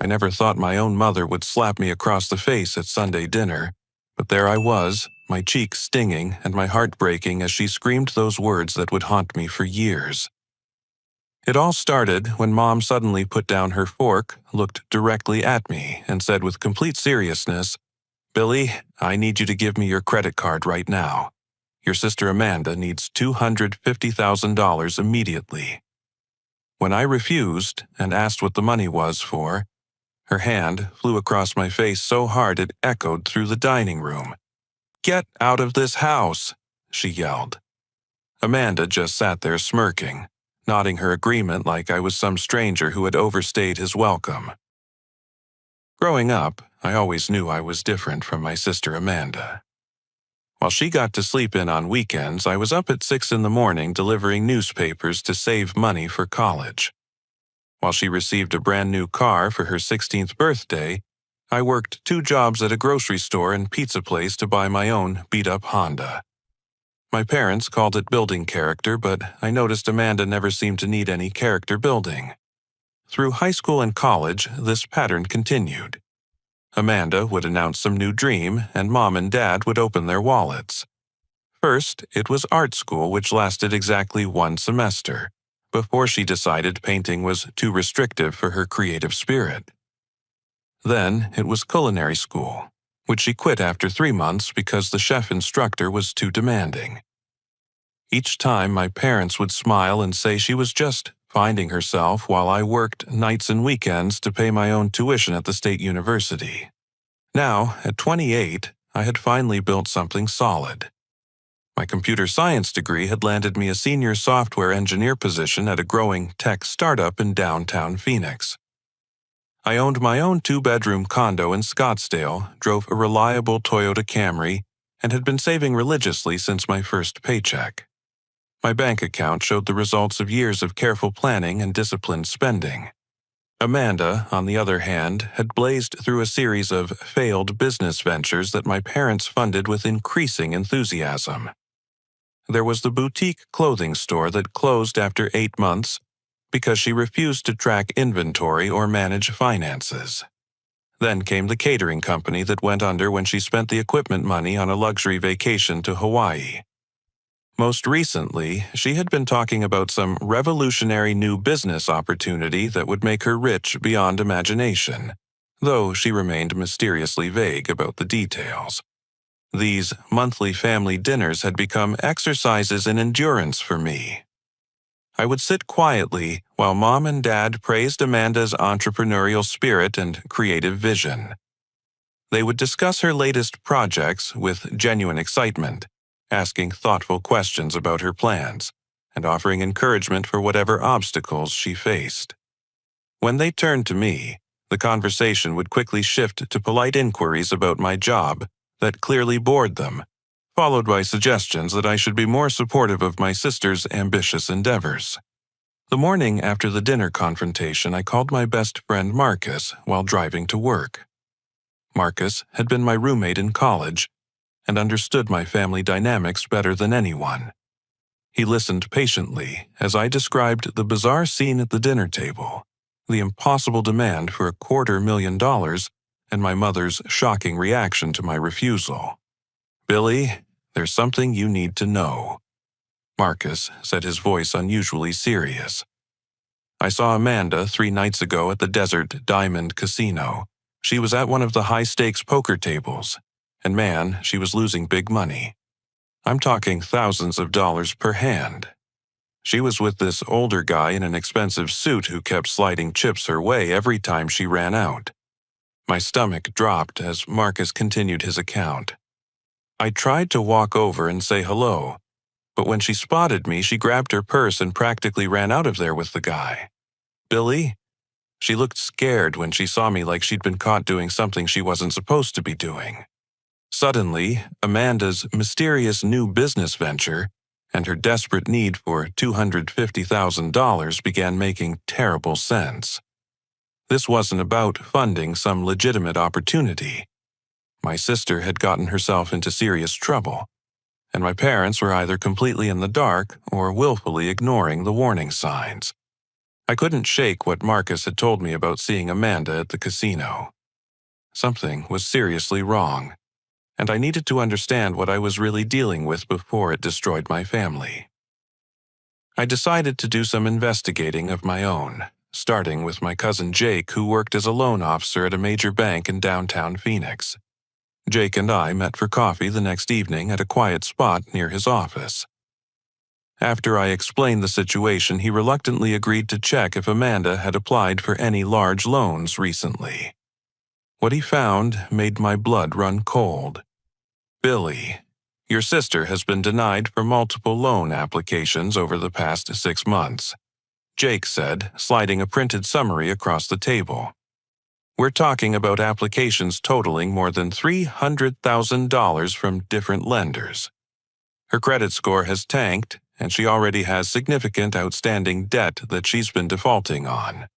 I never thought my own mother would slap me across the face at Sunday dinner, but there I was, my cheeks stinging and my heart breaking as she screamed those words that would haunt me for years. It all started when Mom suddenly put down her fork, looked directly at me, and said with complete seriousness, "Billy, I need you to give me your credit card right now. Your sister Amanda needs $250,000 immediately." When I refused and asked what the money was for, her hand flew across my face so hard it echoed through the dining room. "Get out of this house!" she yelled. Amanda just sat there smirking, nodding her agreement like I was some stranger who had overstayed his welcome. Growing up, I always knew I was different from my sister Amanda. While she got to sleep in on weekends, I was up at 6 in the morning delivering newspapers to save money for college. While she received a brand new car for her 16th birthday, I worked 2 jobs at a grocery store and pizza place to buy my own beat-up Honda. My parents called it building character, but I noticed Amanda never seemed to need any character building. Through high school and college, this pattern continued. Amanda would announce some new dream, and Mom and Dad would open their wallets. First, it was art school, which lasted exactly 1 semester, before she decided painting was too restrictive for her creative spirit. Then, it was culinary school, which she quit after 3 months because the chef instructor was too demanding. Each time, my parents would smile and say she was just finding herself while I worked nights and weekends to pay my own tuition at the state university. Now, at 28, I had finally built something solid. My computer science degree had landed me a senior software engineer position at a growing tech startup in downtown Phoenix. I owned my own 2-bedroom condo in Scottsdale, drove a reliable Toyota Camry, and had been saving religiously since my first paycheck. My bank account showed the results of years of careful planning and disciplined spending. Amanda, on the other hand, had blazed through a series of failed business ventures that my parents funded with increasing enthusiasm. There was the boutique clothing store that closed after 8 months because she refused to track inventory or manage finances. Then came the catering company that went under when she spent the equipment money on a luxury vacation to Hawaii. Most recently, she had been talking about some revolutionary new business opportunity that would make her rich beyond imagination, though she remained mysteriously vague about the details. These monthly family dinners had become exercises in endurance for me. I would sit quietly while Mom and Dad praised Amanda's entrepreneurial spirit and creative vision. They would discuss her latest projects with genuine excitement, asking thoughtful questions about her plans, and offering encouragement for whatever obstacles she faced. When they turned to me, the conversation would quickly shift to polite inquiries about my job that clearly bored them, followed by suggestions that I should be more supportive of my sister's ambitious endeavors. The morning after the dinner confrontation, I called my best friend Marcus while driving to work. Marcus had been my roommate in college and understood my family dynamics better than anyone. He listened patiently as I described the bizarre scene at the dinner table, the impossible demand for $250,000, and my mother's shocking reaction to my refusal. "Billy, there's something you need to know," Marcus said, his voice unusually serious. "I saw Amanda 3 nights ago at the Desert Diamond Casino. She was at one of the high-stakes poker tables, and man, she was losing big money. I'm talking thousands of dollars per hand. She was with this older guy in an expensive suit who kept sliding chips her way every time she ran out." My stomach dropped as Marcus continued his account. "I tried to walk over and say hello, but when she spotted me, she grabbed her purse and practically ran out of there with the guy. Billy, she looked scared when she saw me, like she'd been caught doing something she wasn't supposed to be doing. Suddenly, Amanda's mysterious new business venture and her desperate need for $250,000 began making terrible sense. This wasn't about funding some legitimate opportunity. My sister had gotten herself into serious trouble, and my parents were either completely in the dark or willfully ignoring the warning signs. I couldn't shake what Marcus had told me about seeing Amanda at the casino. Something was seriously wrong, and I needed to understand what I was really dealing with before it destroyed my family. I decided to do some investigating of my own, starting with my cousin Jake, who worked as a loan officer at a major bank in downtown Phoenix. Jake and I met for coffee the next evening at a quiet spot near his office. After I explained the situation, he reluctantly agreed to check if Amanda had applied for any large loans recently. What he found made my blood run cold. "Billy, your sister has been denied for multiple loan applications over the past 6 months," Jake said, sliding a printed summary across the table. "We're talking about applications totaling more than $300,000 from different lenders. Her credit score has tanked, and she already has significant outstanding debt that she's been defaulting on."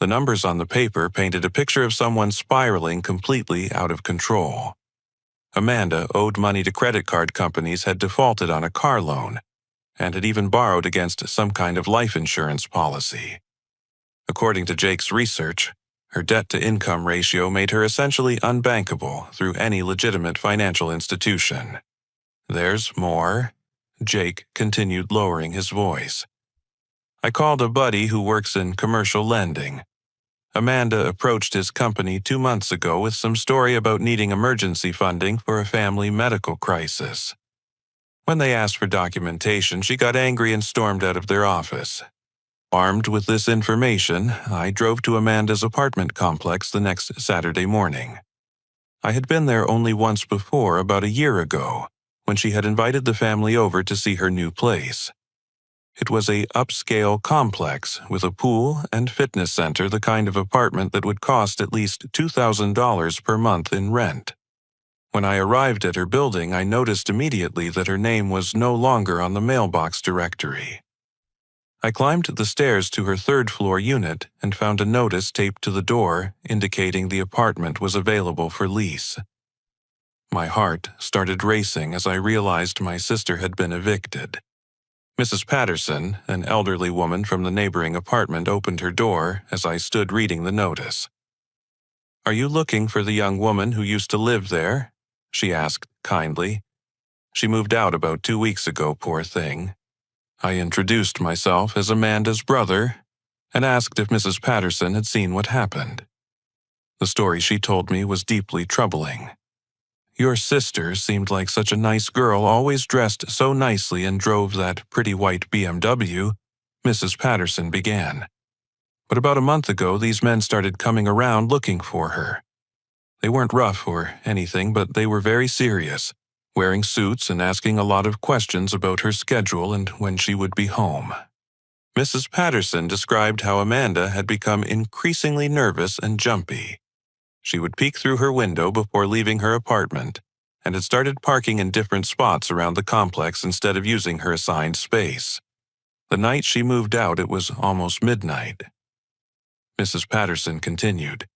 The numbers on the paper painted a picture of someone spiraling completely out of control. Amanda owed money to credit card companies, had defaulted on a car loan, and had even borrowed against some kind of life insurance policy. According to Jake's research, her debt-to-income ratio made her essentially unbankable through any legitimate financial institution. "There's more," Jake continued, lowering his voice. "I called a buddy who works in commercial lending. Amanda approached his company 2 months ago with some story about needing emergency funding for a family medical crisis. When they asked for documentation, she got angry and stormed out of their office. Armed with this information, I drove to Amanda's apartment complex the next Saturday morning. I had been there only once before, about a year ago, when she had invited the family over to see her new place. It was a upscale complex with a pool and fitness center, the kind of apartment that would cost at least $2,000 per month in rent. When I arrived at her building, I noticed immediately that her name was no longer on the mailbox directory. I climbed the stairs to her third-floor unit and found a notice taped to the door indicating the apartment was available for lease. My heart started racing as I realized my sister had been evicted. Mrs. Patterson, an elderly woman from the neighboring apartment, opened her door as I stood reading the notice. "Are you looking for the young woman who used to live there?" she asked kindly. "She moved out about 2 weeks ago, poor thing." I introduced myself as Amanda's brother and asked if Mrs. Patterson had seen what happened. The story she told me was deeply troubling. "Your sister seemed like such a nice girl, always dressed so nicely and drove that pretty white BMW, Mrs. Patterson began. "But about a month ago, these men started coming around looking for her. They weren't rough or anything, but they were very serious, wearing suits and asking a lot of questions about her schedule and when she would be home." Mrs. Patterson described how Amanda had become increasingly nervous and jumpy. She would peek through her window before leaving her apartment and had started parking in different spots around the complex instead of using her assigned space. The night she moved out, it was almost midnight. Mrs. Patterson continued.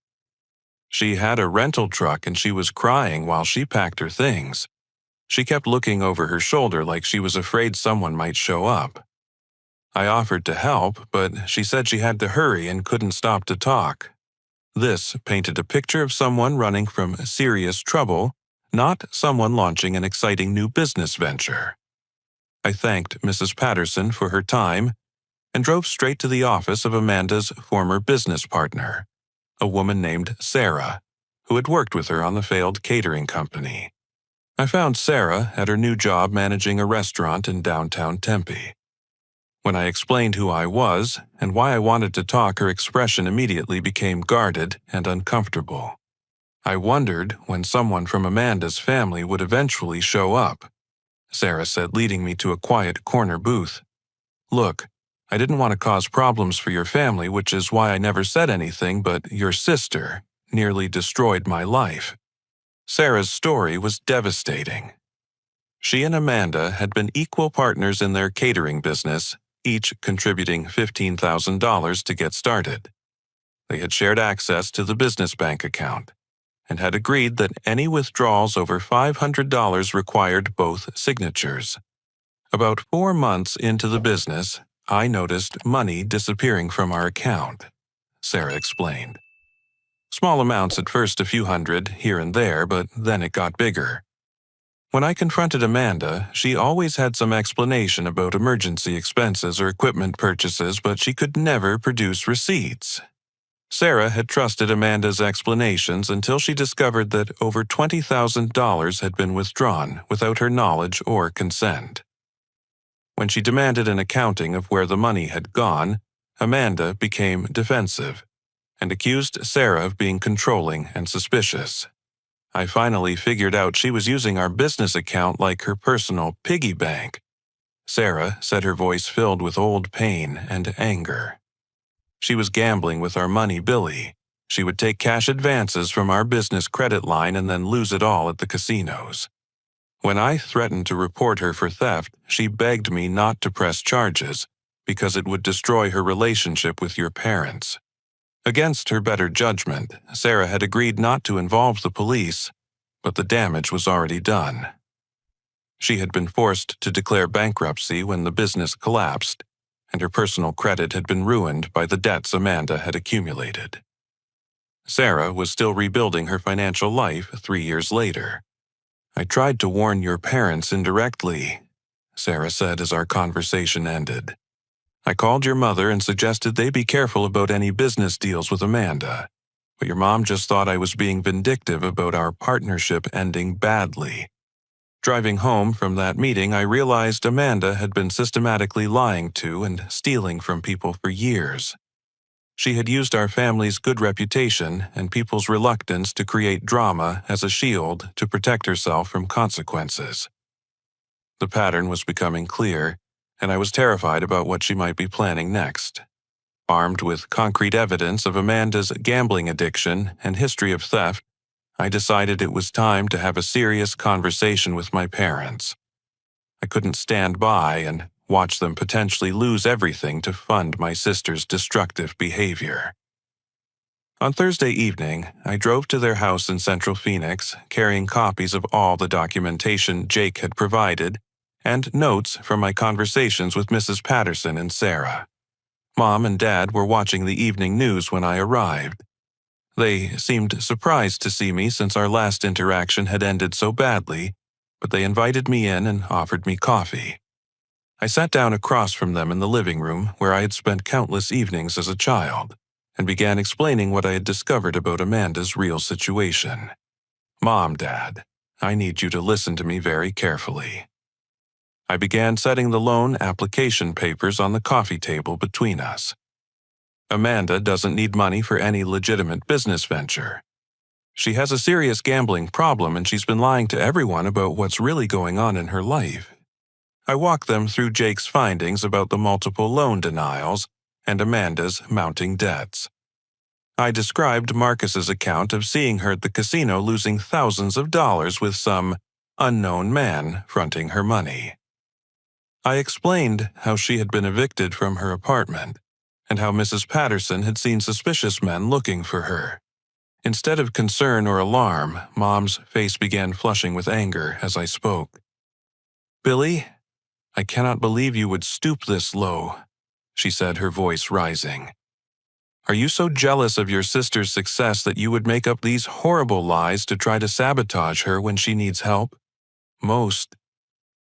"She had a rental truck and she was crying while she packed her things. She kept looking over her shoulder like she was afraid someone might show up. I offered to help, but she said she had to hurry and couldn't stop to talk." This painted a picture of someone running from serious trouble, not someone launching an exciting new business venture. I thanked Mrs. Patterson for her time and drove straight to the office of Amanda's former business partner, a woman named Sarah, who had worked with her on the failed catering company. I found Sarah at her new job managing a restaurant in downtown Tempe. When I explained who I was and why I wanted to talk, her expression immediately became guarded and uncomfortable. I wondered when someone from Amanda's family would eventually show up. Sarah said, leading me to a quiet corner booth. "Look, I didn't want to cause problems for your family, which is why I never said anything, but your sister nearly destroyed my life." Sarah's story was devastating. She and Amanda had been equal partners in their catering business, each contributing $15,000 to get started. They had shared access to the business bank account and had agreed that any withdrawals over $500 required both signatures. About 4 months into the business, I noticed money disappearing from our account, Sarah explained. Small amounts at first, a few hundred here and there, but then it got bigger. When I confronted Amanda, she always had some explanation about emergency expenses or equipment purchases, but she could never produce receipts. Sarah had trusted Amanda's explanations until she discovered that over $20,000 had been withdrawn without her knowledge or consent. When she demanded an accounting of where the money had gone, Amanda became defensive and accused Sarah of being controlling and suspicious. I finally figured out she was using our business account like her personal piggy bank. Sarah said, her voice filled with old pain and anger. She was gambling with our money, Billy. She would take cash advances from our business credit line and then lose it all at the casinos. When I threatened to report her for theft, she begged me not to press charges because it would destroy her relationship with your parents. Against her better judgment, Sarah had agreed not to involve the police, but the damage was already done. She had been forced to declare bankruptcy when the business collapsed, and her personal credit had been ruined by the debts Amanda had accumulated. Sarah was still rebuilding her financial life 3 years later. I tried to warn your parents indirectly, Sarah said as our conversation ended. I called your mother and suggested they be careful about any business deals with Amanda, but your mom just thought I was being vindictive about our partnership ending badly. Driving home from that meeting, I realized Amanda had been systematically lying to and stealing from people for years. She had used our family's good reputation and people's reluctance to create drama as a shield to protect herself from consequences. The pattern was becoming clear, and I was terrified about what she might be planning next. Armed with concrete evidence of Amanda's gambling addiction and history of theft, I decided it was time to have a serious conversation with my parents. I couldn't stand by and watch them potentially lose everything to fund my sister's destructive behavior. On Thursday evening, I drove to their house in Central Phoenix, carrying copies of all the documentation Jake had provided and notes from my conversations with Mrs. Patterson and Sarah. Mom and Dad were watching the evening news when I arrived. They seemed surprised to see me since our last interaction had ended so badly, but they invited me in and offered me coffee. I sat down across from them in the living room where I had spent countless evenings as a child, and began explaining what I had discovered about Amanda's real situation. Mom, Dad, I need you to listen to me very carefully. I began setting the loan application papers on the coffee table between us. Amanda doesn't need money for any legitimate business venture. She has a serious gambling problem and she's been lying to everyone about what's really going on in her life. I walked them through Jake's findings about the multiple loan denials and Amanda's mounting debts. I described Marcus's account of seeing her at the casino losing thousands of dollars with some unknown man fronting her money. I explained how she had been evicted from her apartment and how Mrs. Patterson had seen suspicious men looking for her. Instead of concern or alarm, Mom's face began flushing with anger as I spoke. "Billy, I cannot believe you would stoop this low," she said, her voice rising. "Are you so jealous of your sister's success that you would make up these horrible lies to try to sabotage her when she needs help? Most."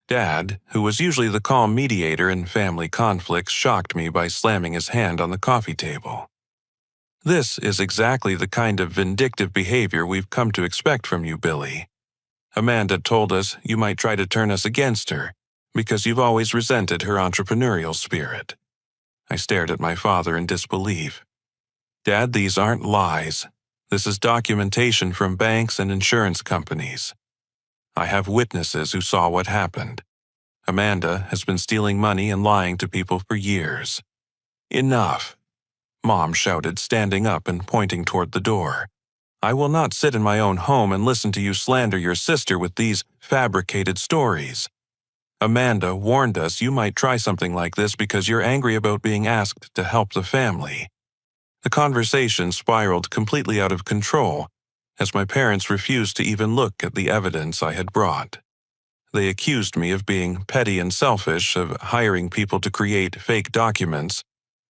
Dad, who was usually the calm mediator in family conflicts, shocked me by slamming his hand on the coffee table. "This is exactly the kind of vindictive behavior we've come to expect from you, Billy. Amanda told us you might try to turn us against her because you've always resented her entrepreneurial spirit." I stared at my father in disbelief. "Dad, these aren't lies. This is documentation from banks and insurance companies. I have witnesses who saw what happened. Amanda has been stealing money and lying to people for years." "Enough," Mom shouted, standing up and pointing toward the door. "I will not sit in my own home and listen to you slander your sister with these fabricated stories. Amanda warned us you might try something like this because you're angry about being asked to help the family." The conversation spiraled completely out of control as my parents refused to even look at the evidence I had brought. They accused me of being petty and selfish, of hiring people to create fake documents,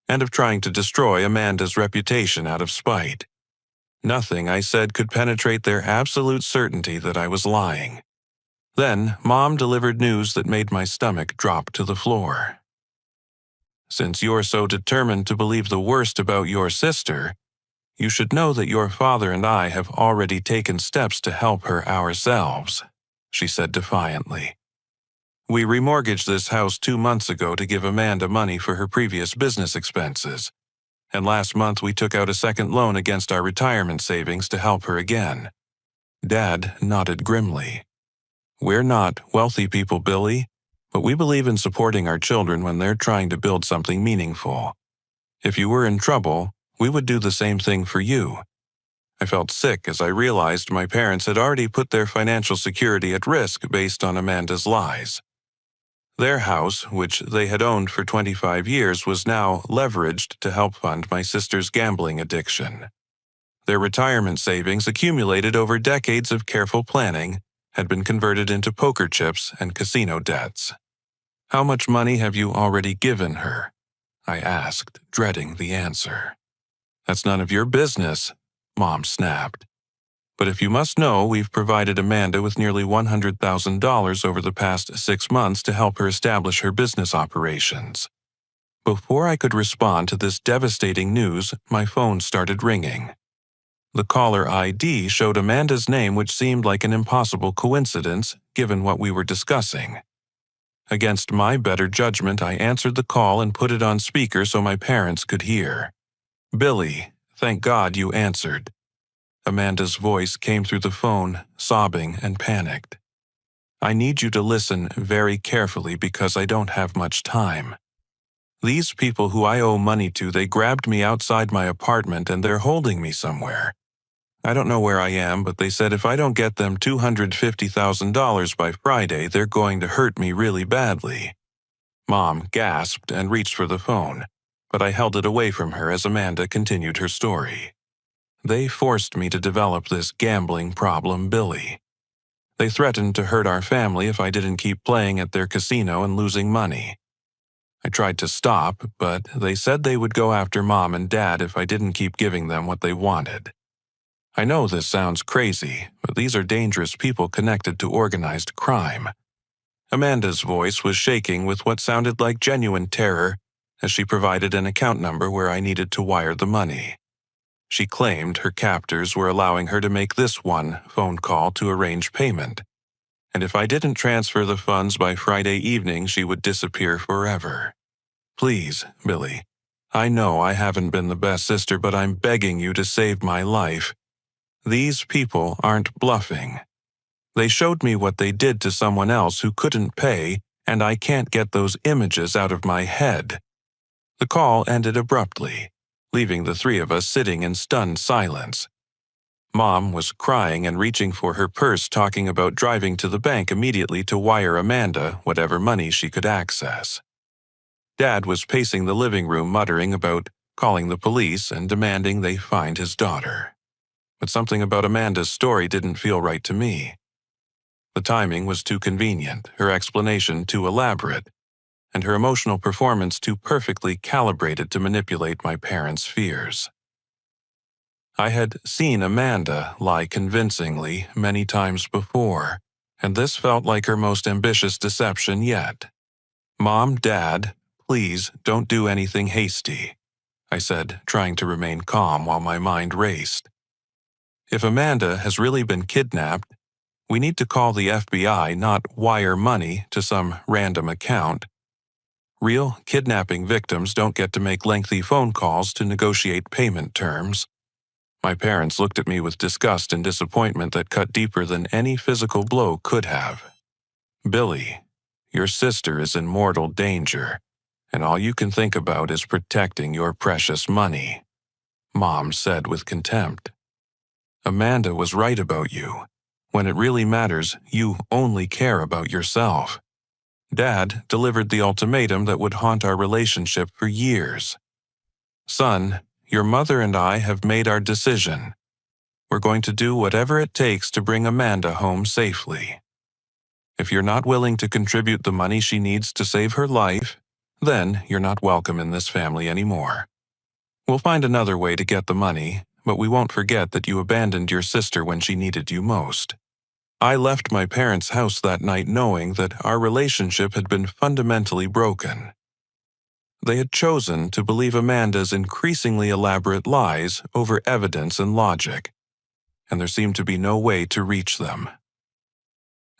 and of trying to destroy Amanda's reputation out of spite. Nothing I said could penetrate their absolute certainty that I was lying. Then, Mom delivered news that made my stomach drop to the floor. Since you're so determined to believe the worst about your sister, you should know that your father and I have already taken steps to help her ourselves, she said defiantly. We remortgaged this house 2 months ago to give Amanda money for her previous business expenses, and last month we took out a second loan against our retirement savings to help her again. Dad nodded grimly. We're not wealthy people, Billy, but we believe in supporting our children when they're trying to build something meaningful. If you were in trouble, we would do the same thing for you. I felt sick as I realized my parents had already put their financial security at risk based on Amanda's lies. Their house, which they had owned for 25 years, was now leveraged to help fund my sister's gambling addiction. Their retirement savings, accumulated over decades of careful planning, had been converted into poker chips and casino debts. How much money have you already given her? I asked, dreading the answer. That's none of your business, Mom snapped. But if you must know, we've provided Amanda with nearly $100,000 over the past 6 months to help her establish her business operations. Before I could respond to this devastating news, my phone started ringing. The caller ID showed Amanda's name, which seemed like an impossible coincidence, given what we were discussing. Against my better judgment, I answered the call and put it on speaker so my parents could hear. Billy, thank God you answered. Amanda's voice came through the phone, sobbing and panicked. I need you to listen very carefully because I don't have much time. These people who I owe money to, they grabbed me outside my apartment and they're holding me somewhere. I don't know where I am, but they said if I don't get them $250,000 by Friday, they're going to hurt me really badly. Mom gasped and reached for the phone, but I held it away from her as Amanda continued her story. They forced me to develop this gambling problem, Billy. They threatened to hurt our family if I didn't keep playing at their casino and losing money. I tried to stop, but they said they would go after Mom and Dad if I didn't keep giving them what they wanted. I know this sounds crazy, but these are dangerous people connected to organized crime. Amanda's voice was shaking with what sounded like genuine terror as she provided an account number where I needed to wire the money. She claimed her captors were allowing her to make this one phone call to arrange payment, and if I didn't transfer the funds by Friday evening, she would disappear forever. Please, Billy, I know I haven't been the best sister, but I'm begging you to save my life. These people aren't bluffing. They showed me what they did to someone else who couldn't pay, and I can't get those images out of my head. The call ended abruptly, leaving the three of us sitting in stunned silence. Mom was crying and reaching for her purse, talking about driving to the bank immediately to wire Amanda whatever money she could access. Dad was pacing the living room, muttering about calling the police and demanding they find his daughter. But something about Amanda's story didn't feel right to me. The timing was too convenient, her explanation too elaborate, and her emotional performance too perfectly calibrated to manipulate my parents' fears. I had seen Amanda lie convincingly many times before, and this felt like her most ambitious deception yet. Mom, Dad, please don't do anything hasty, I said, trying to remain calm while my mind raced. If Amanda has really been kidnapped, we need to call the FBI, not wire money to some random account. Real kidnapping victims don't get to make lengthy phone calls to negotiate payment terms. My parents looked at me with disgust and disappointment that cut deeper than any physical blow could have. Billy, your sister is in mortal danger, and all you can think about is protecting your precious money, Mom said with contempt. Amanda was right about you. When it really matters, you only care about yourself. Dad delivered the ultimatum that would haunt our relationship for years. Son, your mother and I have made our decision. We're going to do whatever it takes to bring Amanda home safely. If you're not willing to contribute the money she needs to save her life, then you're not welcome in this family anymore. We'll find another way to get the money, but we won't forget that you abandoned your sister when she needed you most. I left my parents' house that night knowing that our relationship had been fundamentally broken. They had chosen to believe Amanda's increasingly elaborate lies over evidence and logic, and there seemed to be no way to reach them.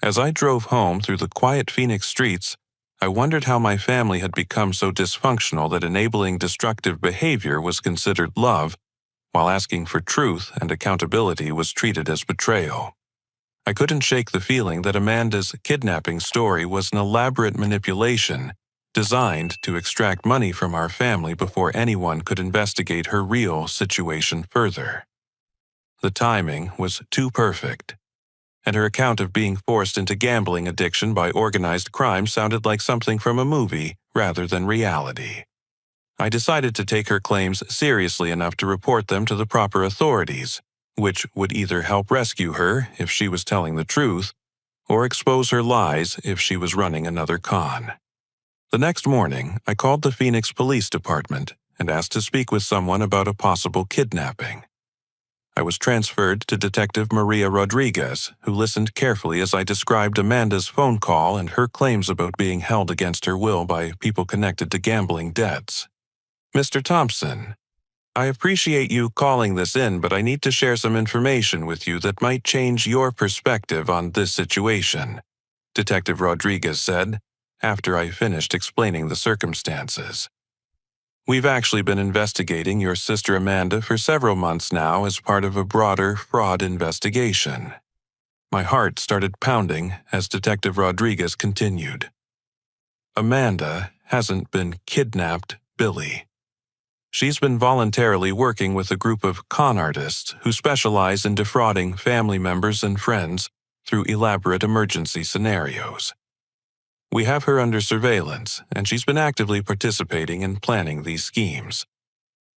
As I drove home through the quiet Phoenix streets, I wondered how my family had become so dysfunctional that enabling destructive behavior was considered love, while asking for truth and accountability was treated as betrayal. I couldn't shake the feeling that Amanda's kidnapping story was an elaborate manipulation designed to extract money from our family before anyone could investigate her real situation further. The timing was too perfect, and her account of being forced into gambling addiction by organized crime sounded like something from a movie rather than reality. I decided to take her claims seriously enough to report them to the proper authorities, which would either help rescue her if she was telling the truth, or expose her lies if she was running another con. The next morning, I called the Phoenix Police Department and asked to speak with someone about a possible kidnapping. I was transferred to Detective Maria Rodriguez, who listened carefully as I described Amanda's phone call and her claims about being held against her will by people connected to gambling debts. "Mr. Thompson, I appreciate you calling this in, but I need to share some information with you that might change your perspective on this situation," Detective Rodriguez said, after I finished explaining the circumstances. "We've actually been investigating your sister Amanda for several months now as part of a broader fraud investigation." My heart started pounding as Detective Rodriguez continued. "Amanda hasn't been kidnapped, Billy. She's been voluntarily working with a group of con artists who specialize in defrauding family members and friends through elaborate emergency scenarios. We have her under surveillance, and she's been actively participating in planning these schemes.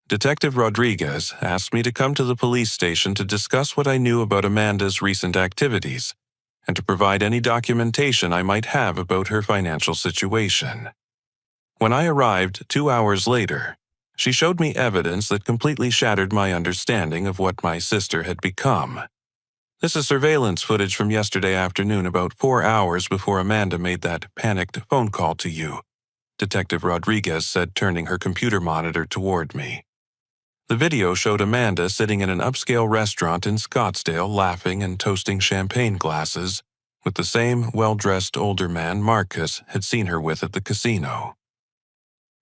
Detective Rodriguez asked me to come to the police station to discuss what I knew about Amanda's recent activities and to provide any documentation I might have about her financial situation. When I arrived 2 hours later, she showed me evidence that completely shattered my understanding of what my sister had become. This is surveillance footage from yesterday afternoon, about 4 hours before Amanda made that panicked phone call to you," Detective Rodriguez said, turning her computer monitor toward me. The video showed Amanda sitting in an upscale restaurant in Scottsdale laughing and toasting champagne glasses with the same well-dressed older man Marcus had seen her with at the casino.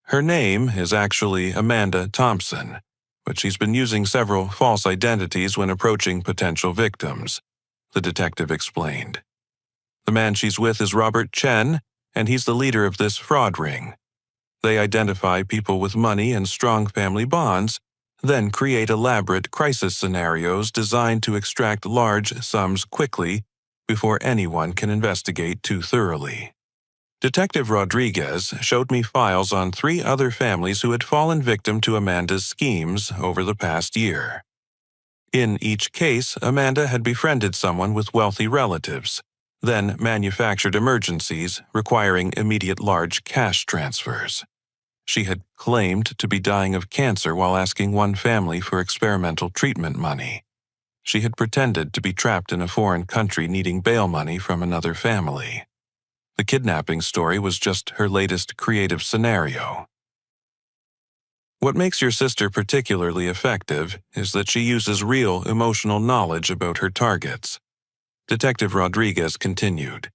Her name is actually Amanda Thompson, but she's been using several false identities when approaching potential victims, the detective explained. The man she's with is Robert Chen, and he's the leader of this fraud ring. They identify people with money and strong family bonds, then create elaborate crisis scenarios designed to extract large sums quickly before anyone can investigate too thoroughly. Detective Rodriguez showed me files on 3 other families who had fallen victim to Amanda's schemes over the past year. In each case, Amanda had befriended someone with wealthy relatives, then manufactured emergencies requiring immediate large cash transfers. She had claimed to be dying of cancer while asking one family for experimental treatment money. She had pretended to be trapped in a foreign country needing bail money from another family. The kidnapping story was just her latest creative scenario. What makes your sister particularly effective is that she uses real emotional knowledge about her targets. Detective Rodriguez continued.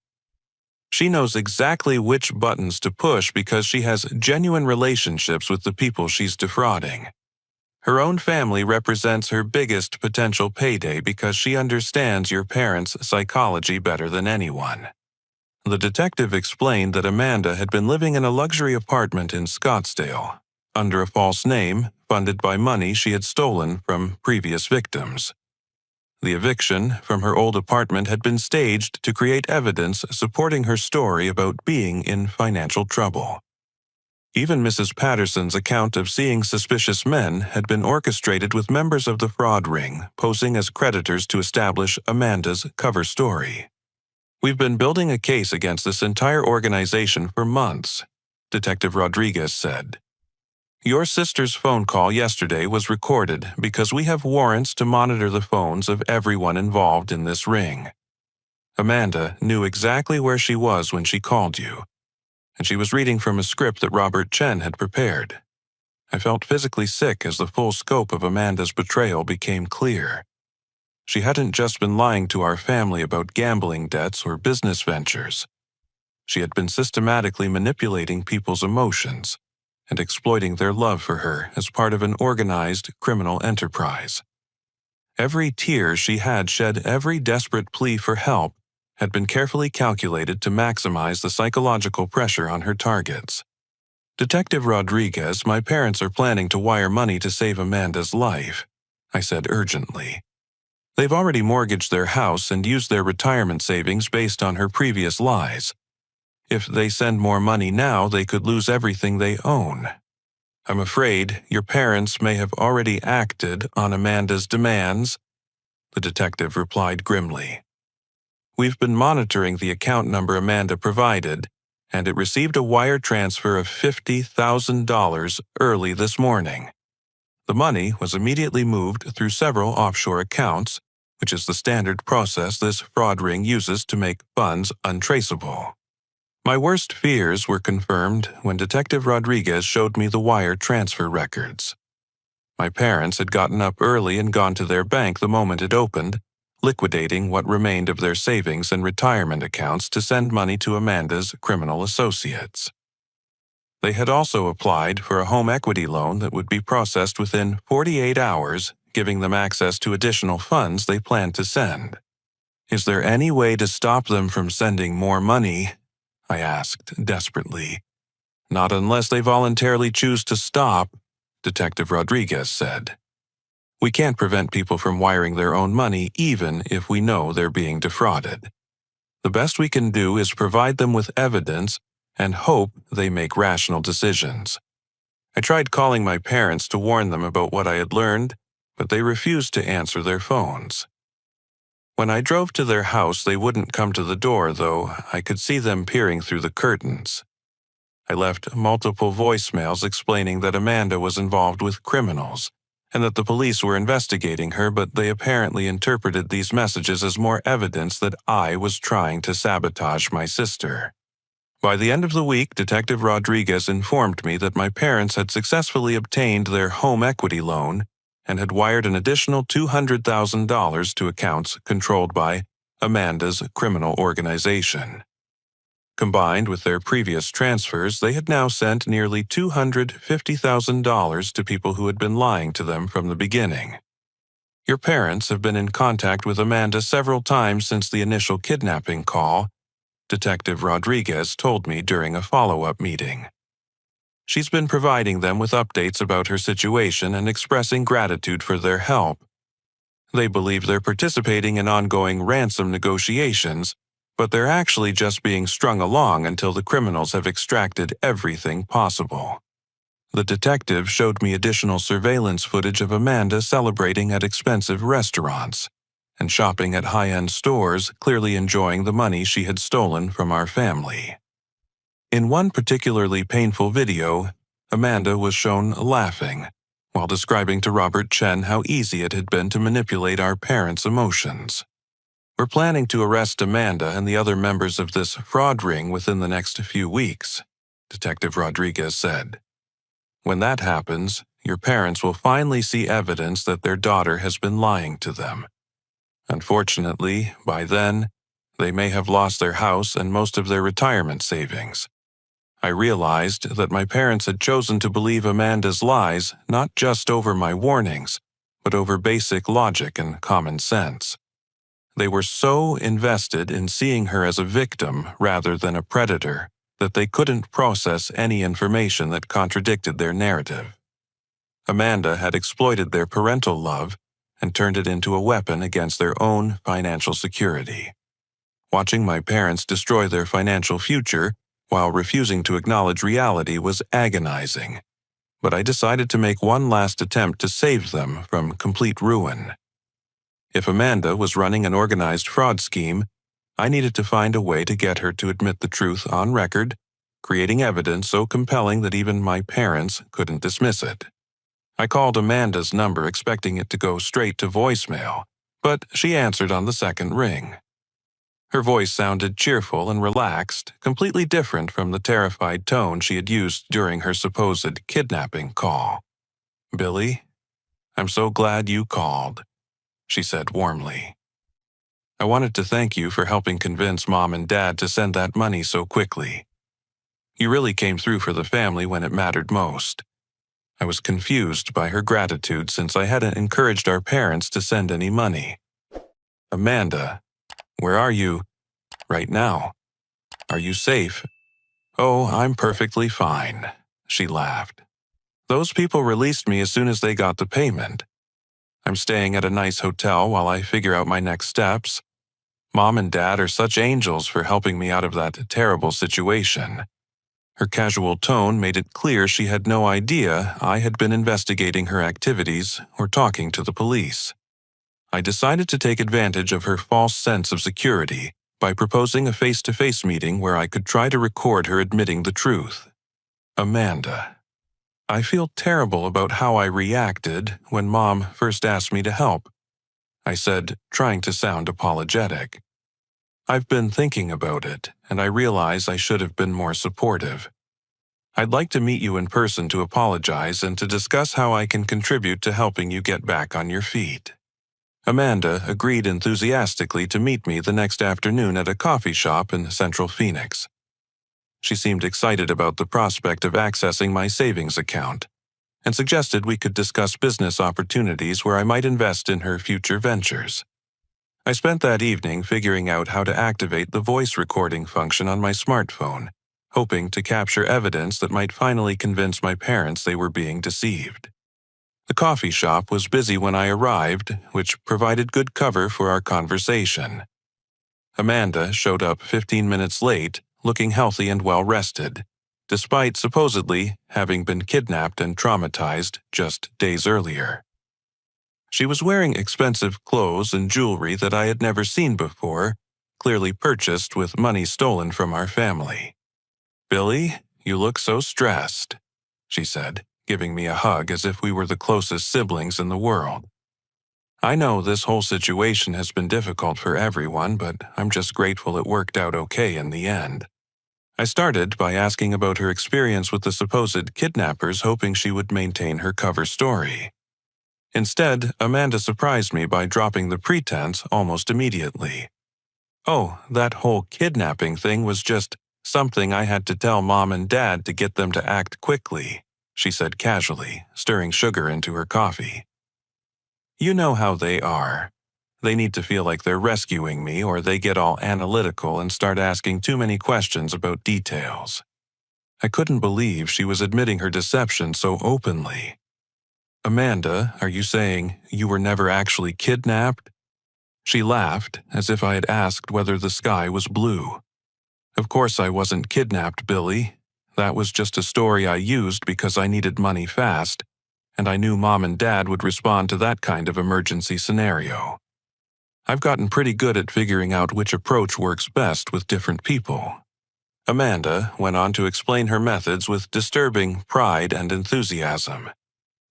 She knows exactly which buttons to push because she has genuine relationships with the people she's defrauding. Her own family represents her biggest potential payday because she understands your parents' psychology better than anyone. The detective explained that Amanda had been living in a luxury apartment in Scottsdale, under a false name funded by money she had stolen from previous victims. The eviction from her old apartment had been staged to create evidence supporting her story about being in financial trouble. Even Mrs. Patterson's account of seeing suspicious men had been orchestrated with members of the fraud ring posing as creditors to establish Amanda's cover story. We've been building a case against this entire organization for months, Detective Rodriguez said. Your sister's phone call yesterday was recorded because we have warrants to monitor the phones of everyone involved in this ring. Amanda knew exactly where she was when she called you, and she was reading from a script that Robert Chen had prepared. I felt physically sick as the full scope of Amanda's betrayal became clear. She hadn't just been lying to our family about gambling debts or business ventures. She had been systematically manipulating people's emotions and exploiting their love for her as part of an organized criminal enterprise. Every tear she had shed, every desperate plea for help, had been carefully calculated to maximize the psychological pressure on her targets. Detective Rodriguez, my parents are planning to wire money to save Amanda's life, I said urgently. They've already mortgaged their house and used their retirement savings based on her previous lies. If they send more money now, they could lose everything they own. I'm afraid your parents may have already acted on Amanda's demands, the detective replied grimly. We've been monitoring the account number Amanda provided, and it received a wire transfer of $50,000 early this morning. The money was immediately moved through several offshore accounts, which is the standard process this fraud ring uses to make funds untraceable. My worst fears were confirmed when Detective Rodriguez showed me the wire transfer records. My parents had gotten up early and gone to their bank the moment it opened, liquidating what remained of their savings and retirement accounts to send money to Amanda's criminal associates. They had also applied for a home equity loan that would be processed within 48 hours, giving them access to additional funds they planned to send. Is there any way to stop them from sending more money? I asked desperately. Not unless they voluntarily choose to stop, Detective Rodriguez said. We can't prevent people from wiring their own money even if we know they're being defrauded. The best we can do is provide them with evidence and hope they make rational decisions. I tried calling my parents to warn them about what I had learned, but they refused to answer their phones. When I drove to their house, they wouldn't come to the door, though I could see them peering through the curtains. I left multiple voicemails explaining that Amanda was involved with criminals and that the police were investigating her, but they apparently interpreted these messages as more evidence that I was trying to sabotage my sister. By the end of the week, Detective Rodriguez informed me that my parents had successfully obtained their home equity loan and had wired an additional $200,000 to accounts controlled by Amanda's criminal organization. Combined with their previous transfers, they had now sent nearly $250,000 to people who had been lying to them from the beginning. Your parents have been in contact with Amanda several times since the initial kidnapping call, Detective Rodriguez told me during a follow-up meeting. She's been providing them with updates about her situation and expressing gratitude for their help. They believe they're participating in ongoing ransom negotiations, but they're actually just being strung along until the criminals have extracted everything possible. The detective showed me additional surveillance footage of Amanda celebrating at expensive restaurants and shopping at high-end stores, clearly enjoying the money she had stolen from our family. In one particularly painful video, Amanda was shown laughing while describing to Robert Chen how easy it had been to manipulate our parents' emotions. We're planning to arrest Amanda and the other members of this fraud ring within the next few weeks, Detective Rodriguez said. When that happens, your parents will finally see evidence that their daughter has been lying to them. Unfortunately, by then, they may have lost their house and most of their retirement savings. I realized that my parents had chosen to believe Amanda's lies not just over my warnings, but over basic logic and common sense. They were so invested in seeing her as a victim rather than a predator that they couldn't process any information that contradicted their narrative. Amanda had exploited their parental love and turned it into a weapon against their own financial security. Watching my parents destroy their financial future while refusing to acknowledge reality was agonizing, but I decided to make one last attempt to save them from complete ruin. If Amanda was running an organized fraud scheme, I needed to find a way to get her to admit the truth on record, creating evidence so compelling that even my parents couldn't dismiss it. I called Amanda's number expecting it to go straight to voicemail, but she answered on the second ring. Her voice sounded cheerful and relaxed, completely different from the terrified tone she had used during her supposed kidnapping call. "Billy, I'm so glad you called," she said warmly. "I wanted to thank you for helping convince Mom and Dad to send that money so quickly. You really came through for the family when it mattered most." I was confused by her gratitude since I hadn't encouraged our parents to send any money. "Amanda, where are you right now? Are you safe?" "Oh, I'm perfectly fine," she laughed. "Those people released me as soon as they got the payment. I'm staying at a nice hotel while I figure out my next steps. Mom and Dad are such angels for helping me out of that terrible situation." Her casual tone made it clear she had no idea I had been investigating her activities or talking to the police. I decided to take advantage of her false sense of security by proposing a face-to-face meeting where I could try to record her admitting the truth. "Amanda, I feel terrible about how I reacted when Mom first asked me to help," I said, trying to sound apologetic. "I've been thinking about it, and I realize I should have been more supportive. I'd like to meet you in person to apologize and to discuss how I can contribute to helping you get back on your feet." Amanda agreed enthusiastically to meet me the next afternoon at a coffee shop in Central Phoenix. She seemed excited about the prospect of accessing my savings account and suggested we could discuss business opportunities where I might invest in her future ventures. I spent that evening figuring out how to activate the voice recording function on my smartphone, hoping to capture evidence that might finally convince my parents they were being deceived. The coffee shop was busy when I arrived, which provided good cover for our conversation. Amanda showed up 15 minutes late, looking healthy and well-rested, despite supposedly having been kidnapped and traumatized just days earlier. She was wearing expensive clothes and jewelry that I had never seen before, clearly purchased with money stolen from our family. "Billy, you look so stressed," she said, giving me a hug as if we were the closest siblings in the world. "I know this whole situation has been difficult for everyone, but I'm just grateful it worked out okay in the end." I started by asking about her experience with the supposed kidnappers, hoping she would maintain her cover story. Instead, Amanda surprised me by dropping the pretense almost immediately. "Oh, that whole kidnapping thing was just something I had to tell Mom and Dad to get them to act quickly," she said casually, stirring sugar into her coffee. "You know how they are. They need to feel like they're rescuing me, or they get all analytical and start asking too many questions about details." I couldn't believe she was admitting her deception so openly. "Amanda, are you saying you were never actually kidnapped?" She laughed, as if I had asked whether the sky was blue. "Of course I wasn't kidnapped, Billy. That was just a story I used because I needed money fast, and I knew Mom and Dad would respond to that kind of emergency scenario. I've gotten pretty good at figuring out which approach works best with different people." Amanda went on to explain her methods with disturbing pride and enthusiasm.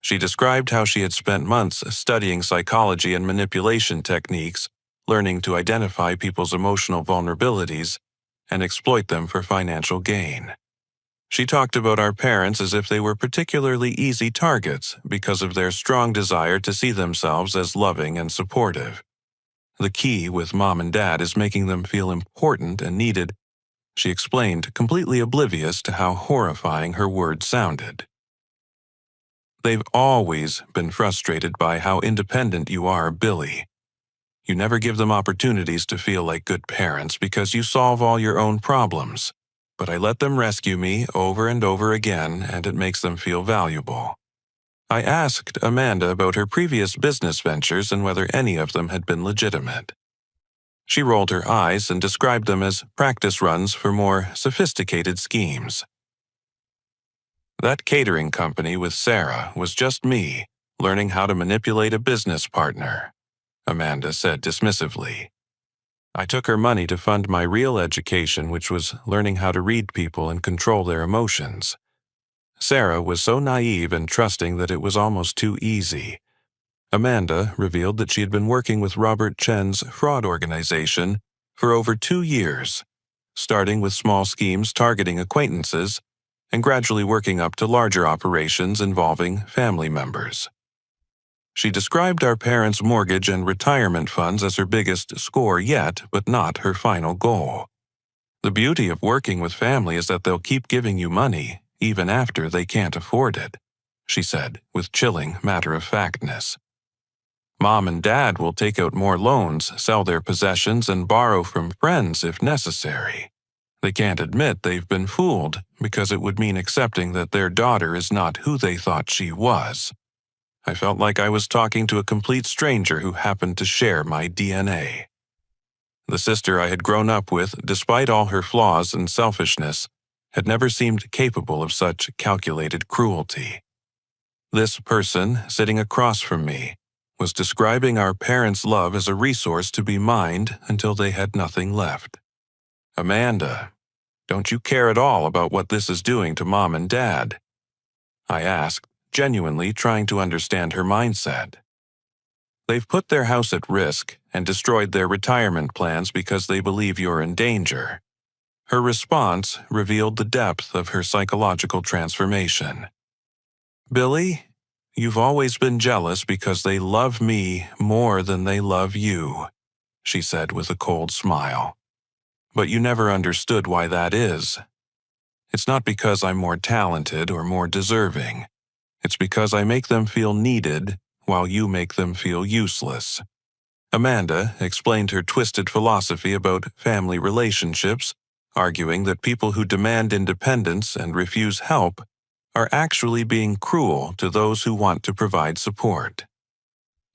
She described how she had spent months studying psychology and manipulation techniques, learning to identify people's emotional vulnerabilities and exploit them for financial gain. She talked about our parents as if they were particularly easy targets because of their strong desire to see themselves as loving and supportive. "The key with Mom and Dad is making them feel important and needed," she explained, completely oblivious to how horrifying her words sounded. "They've always been frustrated by how independent you are, Billy. You never give them opportunities to feel like good parents because you solve all your own problems. But I let them rescue me over and over again, and it makes them feel valuable." I asked Amanda about her previous business ventures and whether any of them had been legitimate. She rolled her eyes and described them as practice runs for more sophisticated schemes. "That catering company with Sarah was just me, learning how to manipulate a business partner," Amanda said dismissively. I took her money to fund my real education, which was learning how to read people and control their emotions. Sarah was so naive and trusting that it was almost too easy. Amanda revealed that she had been working with Robert Chen's fraud organization for over 2 years, starting with small schemes targeting acquaintances and gradually working up to larger operations involving family members. She described our parents' mortgage and retirement funds as her biggest score yet, but not her final goal. The beauty of working with family is that they'll keep giving you money even after they can't afford it, she said with chilling matter-of-factness. Mom and Dad will take out more loans, sell their possessions, and borrow from friends if necessary. They can't admit they've been fooled because it would mean accepting that their daughter is not who they thought she was. I felt like I was talking to a complete stranger who happened to share my DNA. The sister I had grown up with, despite all her flaws and selfishness, had never seemed capable of such calculated cruelty. This person, sitting across from me, was describing our parents' love as a resource to be mined until they had nothing left. Amanda, don't you care at all about what this is doing to Mom and Dad? I asked, genuinely trying to understand her mindset. They've put their house at risk and destroyed their retirement plans because they believe you're in danger. Her response revealed the depth of her psychological transformation. Billy, you've always been jealous because they love me more than they love you, she said with a cold smile. But you never understood why that is. It's not because I'm more talented or more deserving. It's because I make them feel needed while you make them feel useless. Amanda explained her twisted philosophy about family relationships, arguing that people who demand independence and refuse help are actually being cruel to those who want to provide support.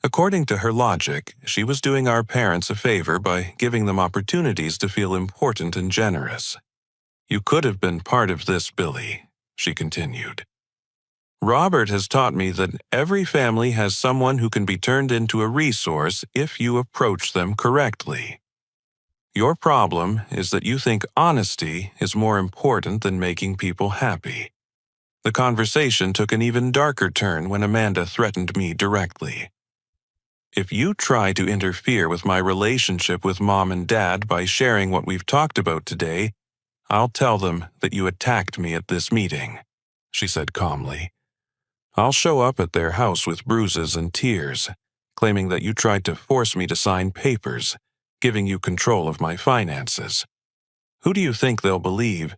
According to her logic, she was doing our parents a favor by giving them opportunities to feel important and generous. You could have been part of this, Billy, she continued. Robert has taught me that every family has someone who can be turned into a resource if you approach them correctly. Your problem is that you think honesty is more important than making people happy. The conversation took an even darker turn when Amanda threatened me directly. If you try to interfere with my relationship with Mom and Dad by sharing what we've talked about today, I'll tell them that you attacked me at this meeting, she said calmly. I'll show up at their house with bruises and tears, claiming that you tried to force me to sign papers, giving you control of my finances. Who do you think they'll believe?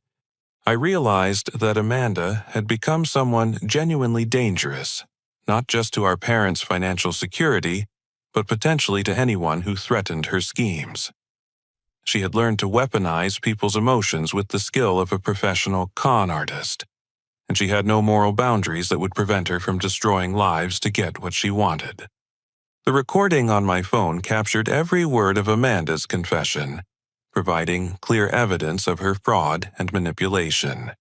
I realized that Amanda had become someone genuinely dangerous, not just to our parents' financial security, but potentially to anyone who threatened her schemes. She had learned to weaponize people's emotions with the skill of a professional con artist, and she had no moral boundaries that would prevent her from destroying lives to get what she wanted. The recording on my phone captured every word of Amanda's confession, providing clear evidence of her fraud and manipulation.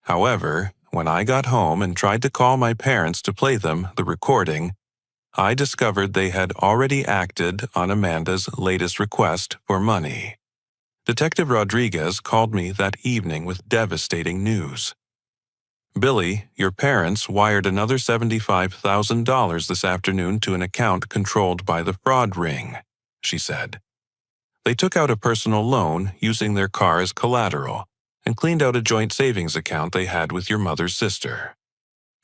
However, when I got home and tried to call my parents to play them the recording, I discovered they had already acted on Amanda's latest request for money. Detective Rodriguez called me that evening with devastating news. Billy, your parents wired another $75,000 this afternoon to an account controlled by the fraud ring, she said. They took out a personal loan using their car as collateral and cleaned out a joint savings account they had with your mother's sister.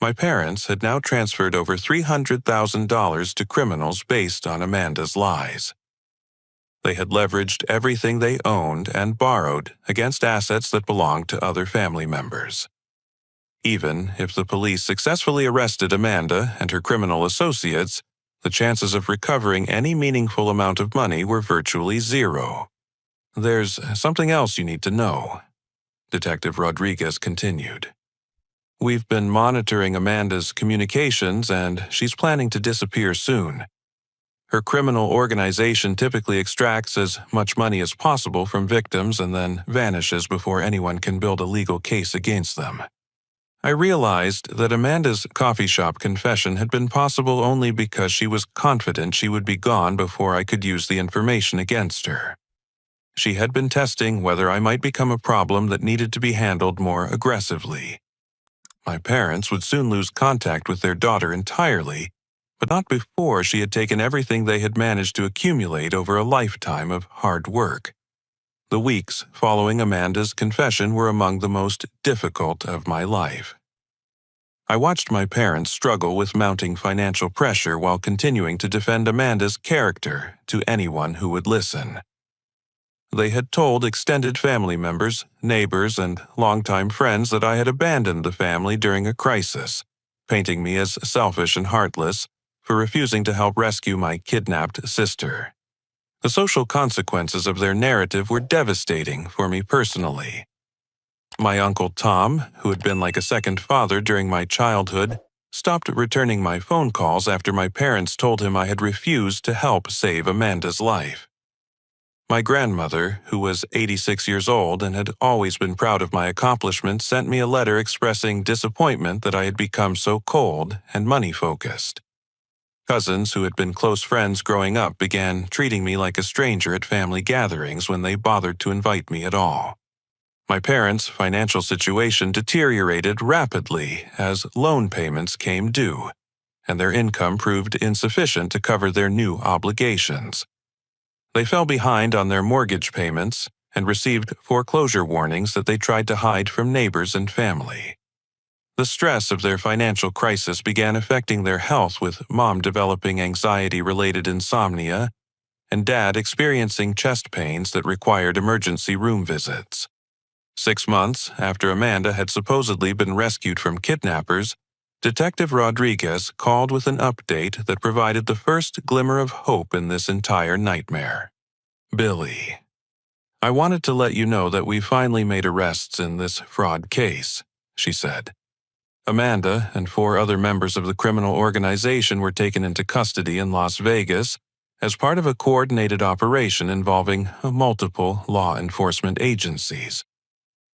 My parents had now transferred over $300,000 to criminals based on Amanda's lies. They had leveraged everything they owned and borrowed against assets that belonged to other family members. Even if the police successfully arrested Amanda and her criminal associates, the chances of recovering any meaningful amount of money were virtually zero. There's something else you need to know, Detective Rodriguez continued. We've been monitoring Amanda's communications, and she's planning to disappear soon. Her criminal organization typically extracts as much money as possible from victims and then vanishes before anyone can build a legal case against them. I realized that Amanda's coffee shop confession had been possible only because she was confident she would be gone before I could use the information against her. She had been testing whether I might become a problem that needed to be handled more aggressively. My parents would soon lose contact with their daughter entirely, but not before she had taken everything they had managed to accumulate over a lifetime of hard work. The weeks following Amanda's confession were among the most difficult of my life. I watched my parents struggle with mounting financial pressure while continuing to defend Amanda's character to anyone who would listen. They had told extended family members, neighbors, and longtime friends that I had abandoned the family during a crisis, painting me as selfish and heartless for refusing to help rescue my kidnapped sister. The social consequences of their narrative were devastating for me personally. My Uncle Tom, who had been like a second father during my childhood, stopped returning my phone calls after my parents told him I had refused to help save Amanda's life. My grandmother, who was 86 years old and had always been proud of my accomplishments, sent me a letter expressing disappointment that I had become so cold and money-focused. Cousins who had been close friends growing up began treating me like a stranger at family gatherings when they bothered to invite me at all. My parents' financial situation deteriorated rapidly as loan payments came due, and their income proved insufficient to cover their new obligations. They fell behind on their mortgage payments and received foreclosure warnings that they tried to hide from neighbors and family. The stress of their financial crisis began affecting their health, with Mom developing anxiety-related insomnia and Dad experiencing chest pains that required emergency room visits. 6 months after Amanda had supposedly been rescued from kidnappers, Detective Rodriguez called with an update that provided the first glimmer of hope in this entire nightmare. Billy, I wanted to let you know that we finally made arrests in this fraud case, she said. Amanda and 4 other members of the criminal organization were taken into custody in Las Vegas as part of a coordinated operation involving multiple law enforcement agencies.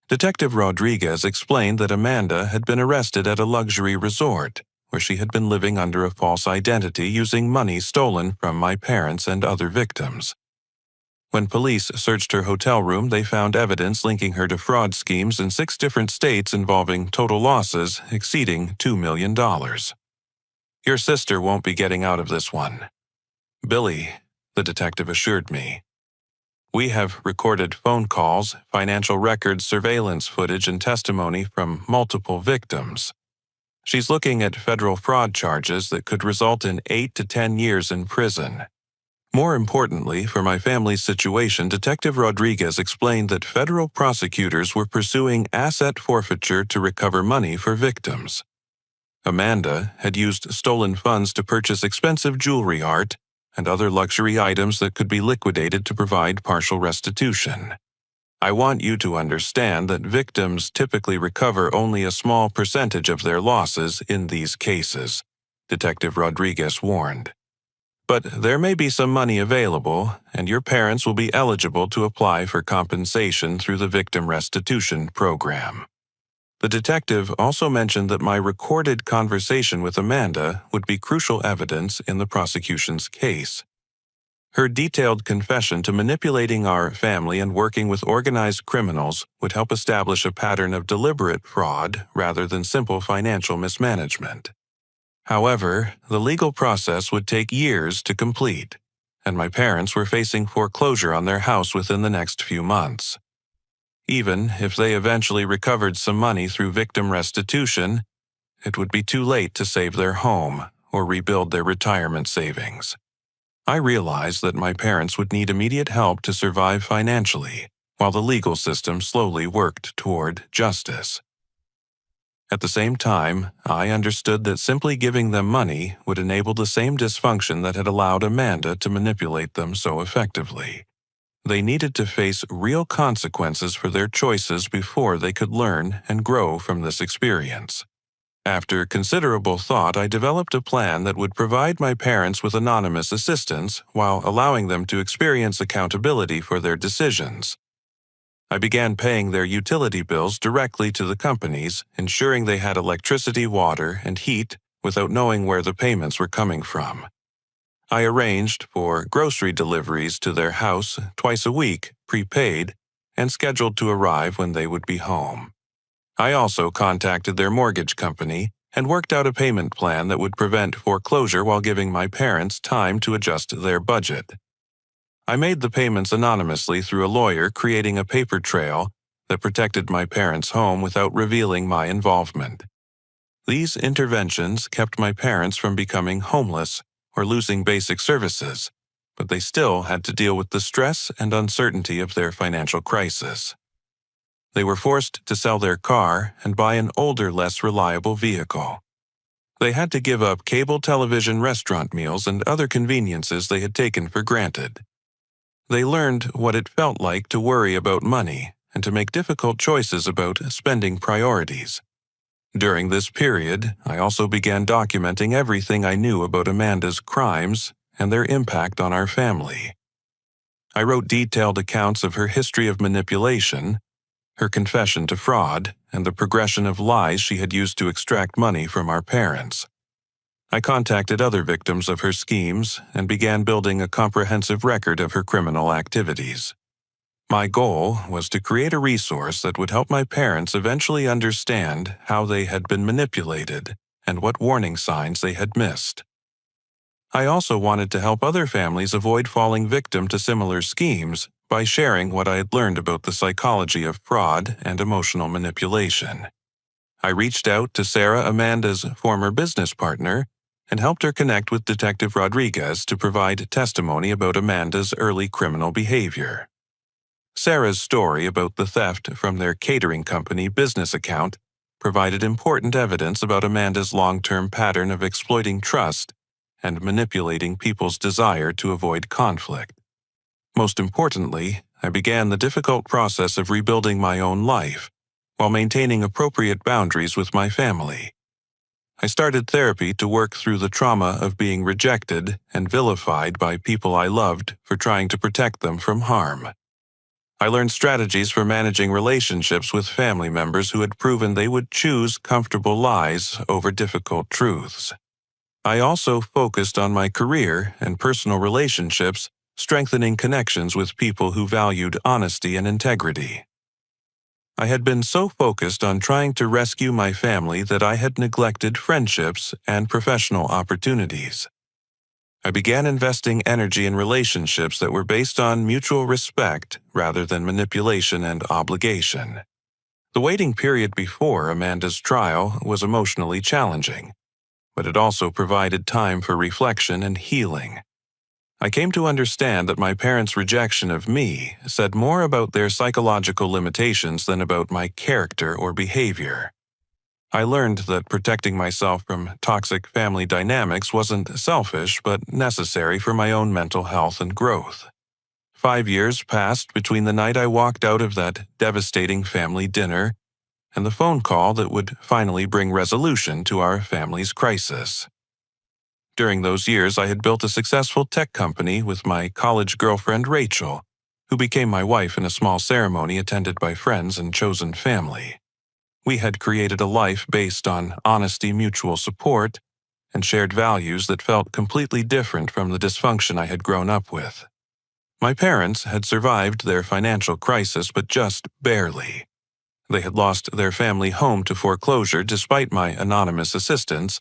Detective Rodriguez explained that Amanda had been arrested at a luxury resort where she had been living under a false identity using money stolen from my parents and other victims. When police searched her hotel room, they found evidence linking her to fraud schemes in 6 different states involving total losses exceeding $2 million. Your sister won't be getting out of this one. Billy, the detective assured me. We have recorded phone calls, financial records, surveillance footage, and testimony from multiple victims. She's looking at federal fraud charges that could result in 8 to 10 years in prison. More importantly, for my family's situation, Detective Rodriguez explained that federal prosecutors were pursuing asset forfeiture to recover money for victims. Amanda had used stolen funds to purchase expensive jewelry, art, and other luxury items that could be liquidated to provide partial restitution. I want you to understand that victims typically recover only a small percentage of their losses in these cases, Detective Rodriguez warned. But there may be some money available, and your parents will be eligible to apply for compensation through the Victim Restitution Program. The detective also mentioned that my recorded conversation with Amanda would be crucial evidence in the prosecution's case. Her detailed confession to manipulating our family and working with organized criminals would help establish a pattern of deliberate fraud rather than simple financial mismanagement. However, the legal process would take years to complete, and my parents were facing foreclosure on their house within the next few months. Even if they eventually recovered some money through victim restitution, it would be too late to save their home or rebuild their retirement savings. I realized that my parents would need immediate help to survive financially, while the legal system slowly worked toward justice. At the same time, I understood that simply giving them money would enable the same dysfunction that had allowed Amanda to manipulate them so effectively. They needed to face real consequences for their choices before they could learn and grow from this experience. After considerable thought, I developed a plan that would provide my parents with anonymous assistance while allowing them to experience accountability for their decisions. I began paying their utility bills directly to the companies, ensuring they had electricity, water, and heat without knowing where the payments were coming from. I arranged for grocery deliveries to their house twice a week, prepaid, and scheduled to arrive when they would be home. I also contacted their mortgage company and worked out a payment plan that would prevent foreclosure while giving my parents time to adjust their budget. I made the payments anonymously through a lawyer, creating a paper trail that protected my parents' home without revealing my involvement. These interventions kept my parents from becoming homeless or losing basic services, but they still had to deal with the stress and uncertainty of their financial crisis. They were forced to sell their car and buy an older, less reliable vehicle. They had to give up cable television, restaurant meals, and other conveniences they had taken for granted. They learned what it felt like to worry about money and to make difficult choices about spending priorities. During this period, I also began documenting everything I knew about Amanda's crimes and their impact on our family. I wrote detailed accounts of her history of manipulation, her confession to fraud, and the progression of lies she had used to extract money from our parents. I contacted other victims of her schemes and began building a comprehensive record of her criminal activities. My goal was to create a resource that would help my parents eventually understand how they had been manipulated and what warning signs they had missed. I also wanted to help other families avoid falling victim to similar schemes by sharing what I had learned about the psychology of fraud and emotional manipulation. I reached out to Sarah, Amanda's former business partner, and helped her connect with Detective Rodriguez to provide testimony about Amanda's early criminal behavior. Sarah's story about the theft from their catering company business account provided important evidence about Amanda's long-term pattern of exploiting trust and manipulating people's desire to avoid conflict. Most importantly, I began the difficult process of rebuilding my own life while maintaining appropriate boundaries with my family. I started therapy to work through the trauma of being rejected and vilified by people I loved for trying to protect them from harm. I learned strategies for managing relationships with family members who had proven they would choose comfortable lies over difficult truths. I also focused on my career and personal relationships, strengthening connections with people who valued honesty and integrity. I had been so focused on trying to rescue my family that I had neglected friendships and professional opportunities. I began investing energy in relationships that were based on mutual respect rather than manipulation and obligation. The waiting period before Amanda's trial was emotionally challenging, but it also provided time for reflection and healing. I came to understand that my parents' rejection of me said more about their psychological limitations than about my character or behavior. I learned that protecting myself from toxic family dynamics wasn't selfish but necessary for my own mental health and growth. 5 years passed between the night I walked out of that devastating family dinner and the phone call that would finally bring resolution to our family's crisis. During those years, I had built a successful tech company with my college girlfriend Rachel, who became my wife in a small ceremony attended by friends and chosen family. We had created a life based on honesty, mutual support, and shared values that felt completely different from the dysfunction I had grown up with. My parents had survived their financial crisis, but just barely. They had lost their family home to foreclosure despite my anonymous assistance,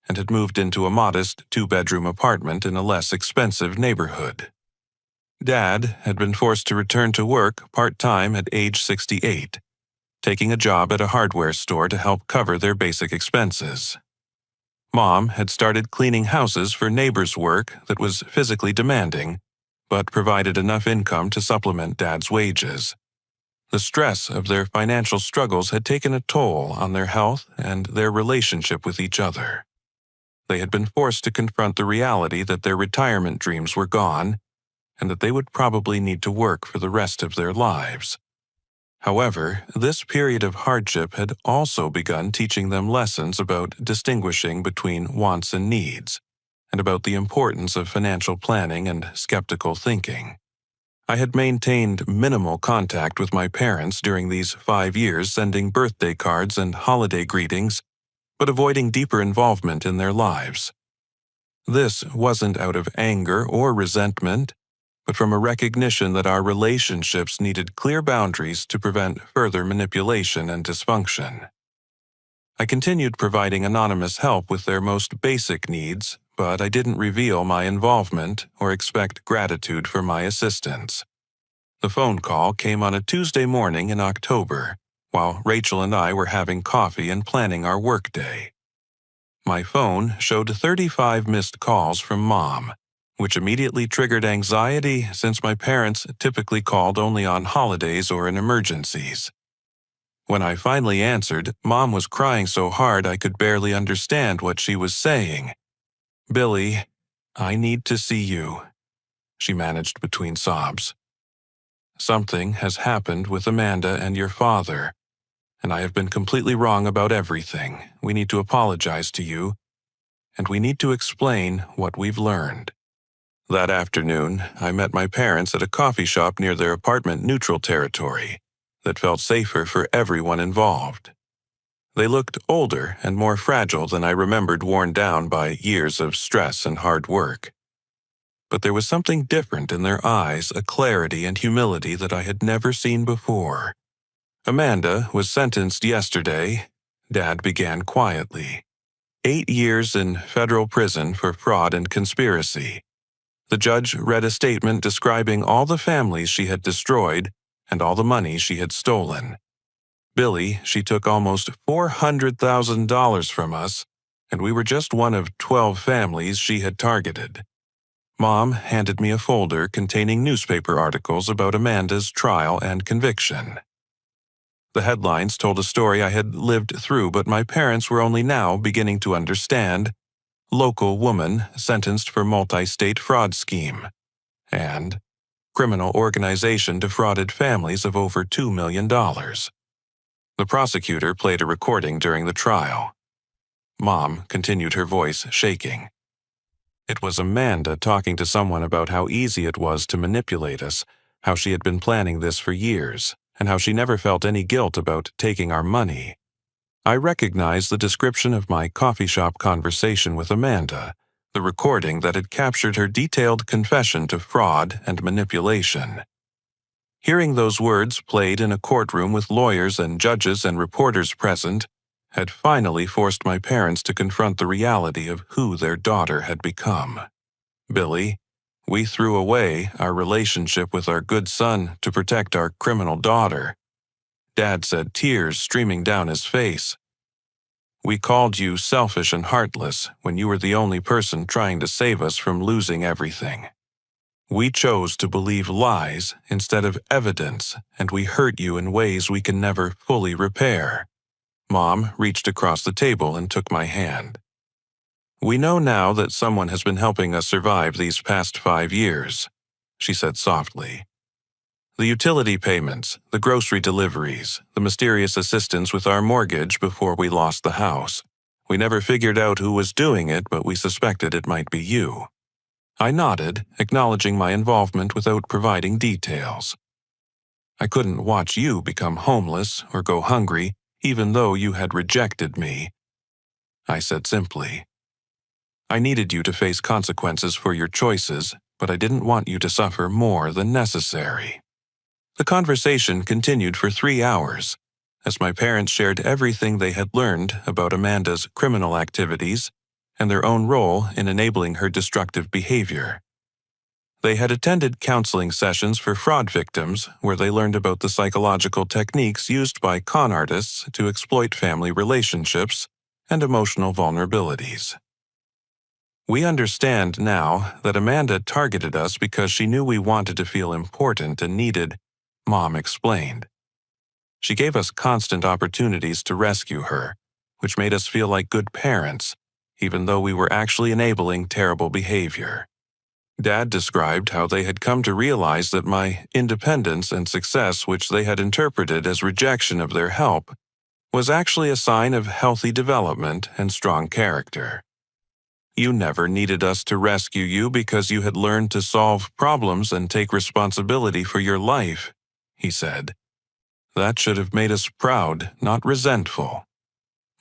and had moved into a modest 2-bedroom apartment in a less expensive neighborhood. Dad had been forced to return to work part-time at age 68, taking a job at a hardware store to help cover their basic expenses. Mom had started cleaning houses for neighbors' work that was physically demanding, but provided enough income to supplement Dad's wages. The stress of their financial struggles had taken a toll on their health and their relationship with each other. They had been forced to confront the reality that their retirement dreams were gone and that they would probably need to work for the rest of their lives. However, this period of hardship had also begun teaching them lessons about distinguishing between wants and needs, and about the importance of financial planning and skeptical thinking. I had maintained minimal contact with my parents during these 5 years, sending birthday cards and holiday greetings, but avoiding deeper involvement in their lives. This wasn't out of anger or resentment, but from a recognition that our relationships needed clear boundaries to prevent further manipulation and dysfunction. I continued providing anonymous help with their most basic needs, but I didn't reveal my involvement or expect gratitude for my assistance. The phone call came on a Tuesday morning in October, while Rachel and I were having coffee and planning our workday. My phone showed 35 missed calls from Mom, which immediately triggered anxiety since my parents typically called only on holidays or in emergencies. When I finally answered, Mom was crying so hard I could barely understand what she was saying. "Billy, I need to see you," she managed between sobs. "Something has happened with Amanda and your father, and I have been completely wrong about everything. We need to apologize to you, and we need to explain what we've learned." That afternoon, I met my parents at a coffee shop near their apartment neutral territory that felt safer for everyone involved. They looked older and more fragile than I remembered, worn down by years of stress and hard work. But there was something different in their eyes, a clarity and humility that I had never seen before. "Amanda was sentenced yesterday," Dad began quietly. 8 years in federal prison for fraud and conspiracy. The judge read a statement describing all the families she had destroyed and all the money she had stolen. "Billy, she took almost $400,000 from us, and we were just one of 12 families she had targeted." Mom handed me a folder containing newspaper articles about Amanda's trial and conviction. The headlines told a story I had lived through, but my parents were only now beginning to understand. "Local woman sentenced for multi-state fraud scheme," and "criminal organization defrauded families of over $2 million. The prosecutor played a recording during the trial. Mom continued, her voice shaking. "It was Amanda talking to someone about how easy it was to manipulate us, how she had been planning this for years, and how she never felt any guilt about taking our money." I recognized the description of my coffee shop conversation with Amanda, the recording that had captured her detailed confession to fraud and manipulation. Hearing those words played in a courtroom with lawyers and judges and reporters present had finally forced my parents to confront the reality of who their daughter had become. "Billy, we threw away our relationship with our good son to protect our criminal daughter," Dad said, tears streaming down his face. "We called you selfish and heartless when you were the only person trying to save us from losing everything. We chose to believe lies instead of evidence, and we hurt you in ways we can never fully repair." Mom reached across the table and took my hand. "We know now that someone has been helping us survive these past 5 years," she said softly. "The utility payments, the grocery deliveries, the mysterious assistance with our mortgage before we lost the house. We never figured out who was doing it, but we suspected it might be you." I nodded, acknowledging my involvement without providing details. "I couldn't watch you become homeless or go hungry, even though you had rejected me," I said simply. "I needed you to face consequences for your choices, but I didn't want you to suffer more than necessary." The conversation continued for 3 hours, as my parents shared everything they had learned about Amanda's criminal activities and their own role in enabling her destructive behavior. They had attended counseling sessions for fraud victims where they learned about the psychological techniques used by con artists to exploit family relationships and emotional vulnerabilities. "We understand now that Amanda targeted us because she knew we wanted to feel important and needed," Mom explained. "She gave us constant opportunities to rescue her, which made us feel like good parents, even though we were actually enabling terrible behavior." Dad described how they had come to realize that my independence and success, which they had interpreted as rejection of their help, was actually a sign of healthy development and strong character. "You never needed us to rescue you because you had learned to solve problems and take responsibility for your life," he said. "That should have made us proud, not resentful.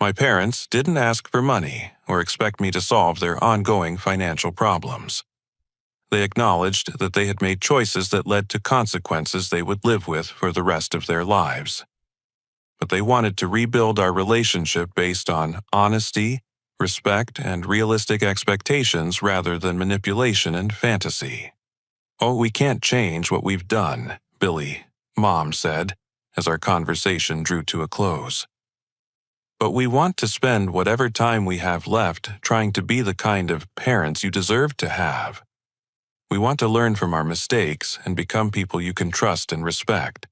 My parents didn't ask for money, or expect me to solve their ongoing financial problems. They acknowledged that they had made choices that led to consequences they would live with for the rest of their lives. But they wanted to rebuild our relationship based on honesty, respect, and realistic expectations rather than manipulation and fantasy. "Oh, we can't change what we've done," Billy, Mom said, as our conversation drew to a close. "But we want to spend whatever time we have left trying to be the kind of parents you deserve to have. We want to learn from our mistakes and become people you can trust and respect."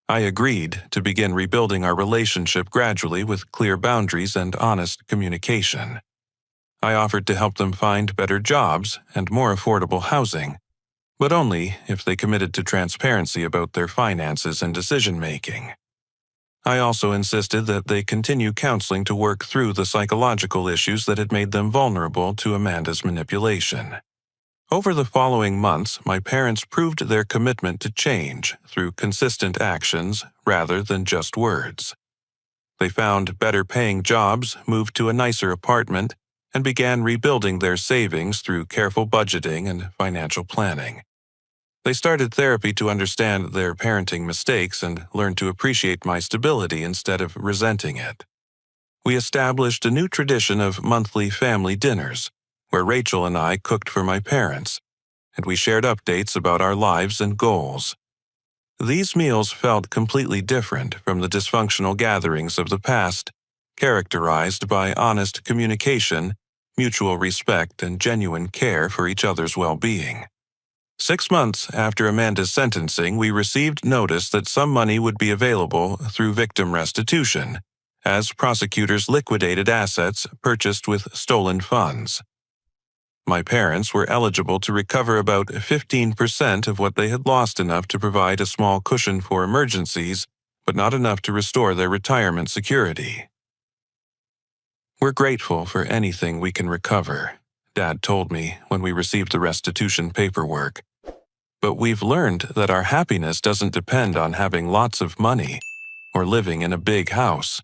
I agreed to begin rebuilding our relationship gradually with clear boundaries and honest communication. I offered to help them find better jobs and more affordable housing, but only if they committed to transparency about their finances and decision-making. I also insisted that they continue counseling to work through the psychological issues that had made them vulnerable to Amanda's manipulation. Over the following months, my parents proved their commitment to change through consistent actions rather than just words. They found better-paying jobs, moved to a nicer apartment, and began rebuilding their savings through careful budgeting and financial planning. They started therapy to understand their parenting mistakes and learn to appreciate my stability instead of resenting it. We established a new tradition of monthly family dinners, where Rachel and I cooked for my parents, and we shared updates about our lives and goals. These meals felt completely different from the dysfunctional gatherings of the past, characterized by honest communication, mutual respect, and genuine care for each other's well-being. 6 months after Amanda's sentencing, we received notice that some money would be available through victim restitution, as prosecutors liquidated assets purchased with stolen funds. My parents were eligible to recover about 15% of what they had lost, enough to provide a small cushion for emergencies, but not enough to restore their retirement security. "We're grateful for anything we can recover," Dad told me when we received the restitution paperwork. "But we've learned that our happiness doesn't depend on having lots of money or living in a big house.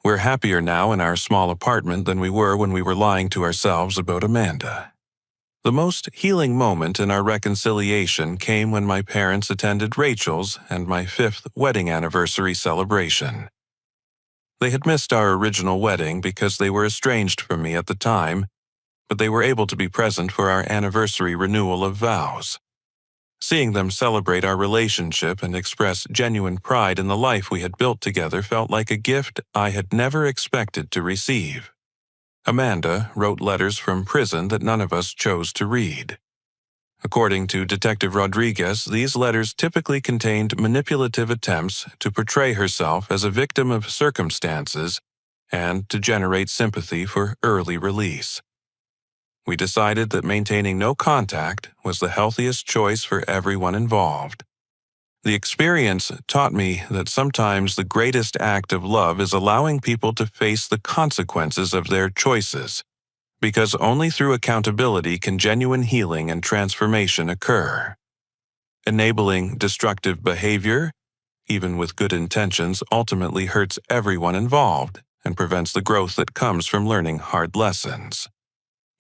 We're happier now in our small apartment than we were when we were lying to ourselves about Amanda." The most healing moment in our reconciliation came when my parents attended Rachel's and my 5th wedding anniversary celebration. They had missed our original wedding because they were estranged from me at the time, but they were able to be present for our anniversary renewal of vows. Seeing them celebrate our relationship and express genuine pride in the life we had built together felt like a gift I had never expected to receive. Amanda wrote letters from prison that none of us chose to read. According to Detective Rodriguez, these letters typically contained manipulative attempts to portray herself as a victim of circumstances and to generate sympathy for early release. We decided that maintaining no contact was the healthiest choice for everyone involved. The experience taught me that sometimes the greatest act of love is allowing people to face the consequences of their choices, because only through accountability can genuine healing and transformation occur. Enabling destructive behavior, even with good intentions, ultimately hurts everyone involved and prevents the growth that comes from learning hard lessons.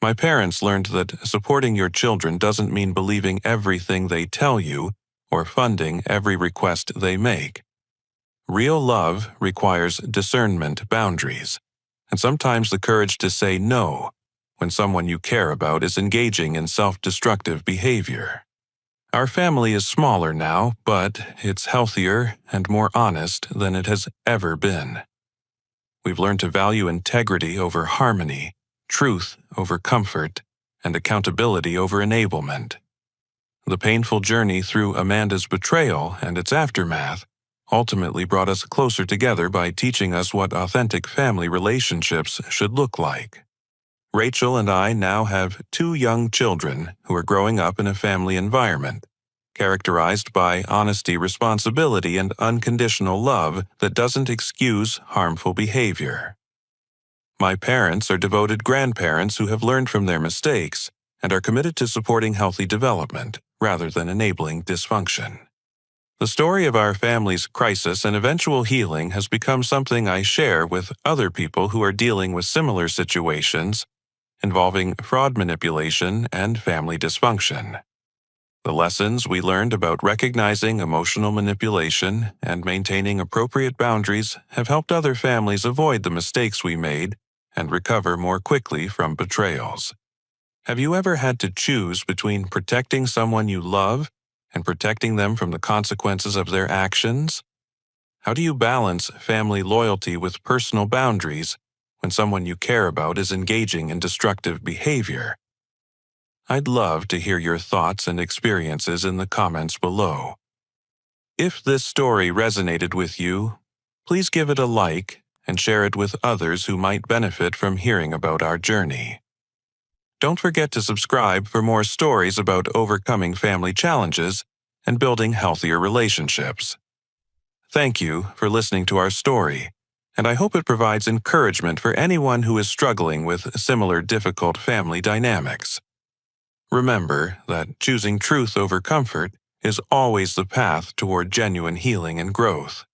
My parents learned that supporting your children doesn't mean believing everything they tell you or funding every request they make. Real love requires discernment, boundaries, and sometimes the courage to say no when someone you care about is engaging in self-destructive behavior. Our family is smaller now, but it's healthier and more honest than it has ever been. We've learned to value integrity over harmony, truth over comfort, and accountability over enablement. The painful journey through Amanda's betrayal and its aftermath ultimately brought us closer together by teaching us what authentic family relationships should look like. Rachel and I now have 2 young children who are growing up in a family environment, characterized by honesty, responsibility, and unconditional love that doesn't excuse harmful behavior. My parents are devoted grandparents who have learned from their mistakes and are committed to supporting healthy development rather than enabling dysfunction. The story of our family's crisis and eventual healing has become something I share with other people who are dealing with similar situations involving fraud manipulation and family dysfunction. The lessons we learned about recognizing emotional manipulation and maintaining appropriate boundaries have helped other families avoid the mistakes we made and recover more quickly from betrayals. Have you ever had to choose between protecting someone you love and protecting them from the consequences of their actions? How do you balance family loyalty with personal boundaries when someone you care about is engaging in destructive behavior? I'd love to hear your thoughts and experiences in the comments below. If this story resonated with you, please give it a like and share it with others who might benefit from hearing about our journey. Don't forget to subscribe for more stories about overcoming family challenges and building healthier relationships. Thank you for listening to our story, and I hope it provides encouragement for anyone who is struggling with similar difficult family dynamics. Remember that choosing truth over comfort is always the path toward genuine healing and growth.